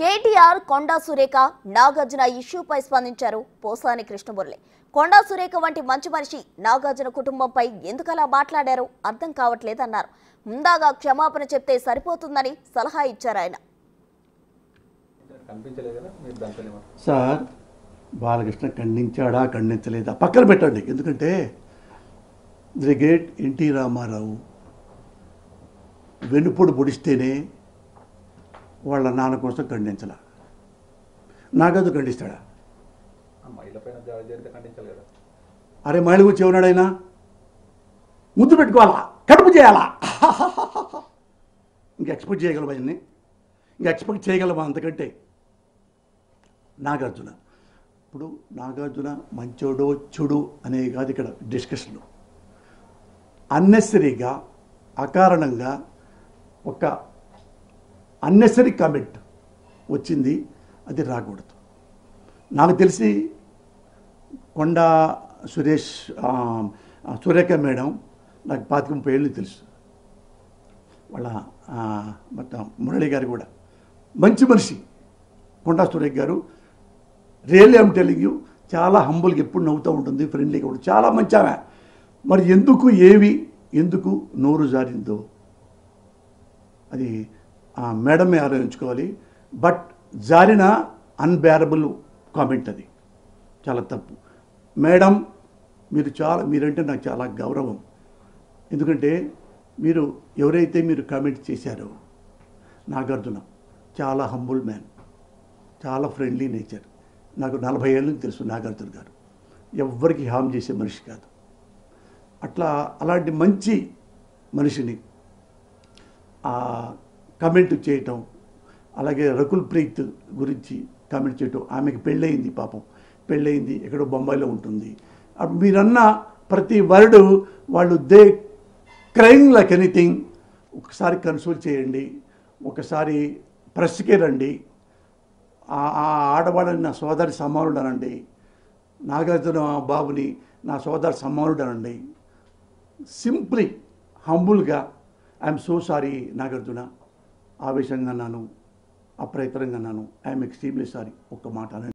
కేటీఆర్ కొండా సురేఖ నాగార్జున ఇష్యూపై స్పందించారు పోసాని కృష్ణమురళి. కొండా సురేఖ వంటి మంచి మనిషి నాగార్జున కుటుంబంపై ఎందుకలా మాట్లాడారో అర్థం కావట్లేదన్నారు. ముందాగా క్షమాపణ చెప్తే సరిపోతుందని సలహా ఇచ్చారు ఆయన. సార్ బాలకృష్ణ ఖండించాడా ఖండించలేదా పక్కన పెట్టండి. ఎందుకంటే ది గ్రేట్ ఎన్టీ రామారావు వెన్నుపొడు పొడిస్తేనే వాళ్ళ నాన్న కోసం ఖండించాల. నాగదు ఖండిస్తాడా? అరే మహిళ గురించి ఏమన్నాడు ఆయన? ముద్దు పెట్టుకోవాలా, కడుపు చేయాలా? ఇంక ఎక్స్పెక్ట్ చేయగలమా? అన్ని ఇంకా ఎక్స్పెక్ట్ చేయగలమా అంతకంటే? నాగార్జున ఇప్పుడు నాగార్జున మంచోడో చెడు అనేది కాదు ఇక్కడ డిస్కషన్. అన్నెసరీగా అకారణంగా ఒక అన్నెసరీ కామెంట్ వచ్చింది, అది రాకూడదు. నాకు తెలిసి కొండా సురేఖ మేడం నాకు 25 ఏళ్ళు తెలుసు. వాళ్ళ మొత్తం మురళి గారు కూడా మంచి మనిషి. కొండా సురేఖ గారు రియల్లీ ఐమ్ టెల్లింగ్ యూ, చాలా హంబుల్గా ఎప్పుడు నవ్వుతూ ఉంటుంది, ఫ్రెండ్లీగా కూడా చాలా మంచి ఆమె. మరి ఎందుకు నోరు జారిందో అది మేడమే ఆలోచించుకోవాలి. బట్ జారిన అన్బేరబుల్ కామెంట్, అది చాలా తప్పు. మేడం మీరంటే నాకు చాలా గౌరవం. ఎందుకంటే ఎవరైతే మీరు కామెంట్ చేశారో నాగార్జున చాలా హంబుల్ మ్యాన్, చాలా ఫ్రెండ్లీ నేచర్. నాకు 40 ఏళ్ళ నుంచి తెలుసు నాగార్జున గారు. ఎవ్వరికి హామ్ చేసే మనిషి కాదు. అలాంటి మంచి మనిషిని కమెంట్ చేయటం, అలాగే రకుల్ ప్రీత్ గురించి కామెంట్ చేయటం. ఆమెకి పెళ్ళయింది, పాపం పెళ్ళయింది, ఎక్కడో బొంబాయిలో ఉంటుంది. మీరన్న ప్రతి వర్డ్ వాళ్ళు దే క్రైమ్ లైక్ ఎనీథింగ్. ఒకసారి కన్సోల్ చేయండి, ఒకసారి ప్రెస్కే రండి. ఆ ఆడవాళ్ళని నా సోదరి సమానుడు అనండి, నాగార్జున బాబుని నా సోదరి సమానుడు అనండి. సింప్లీ హంబుల్గా ఐఎమ్ సో సారీ నాగార్జున, ఆవేశంగా అన్నాను, అప్రయత్నంగా అన్నాను, ఐఎమ్ ఎక్స్ట్రీమ్లీ సారీ. ఒక్క మాట అనండి.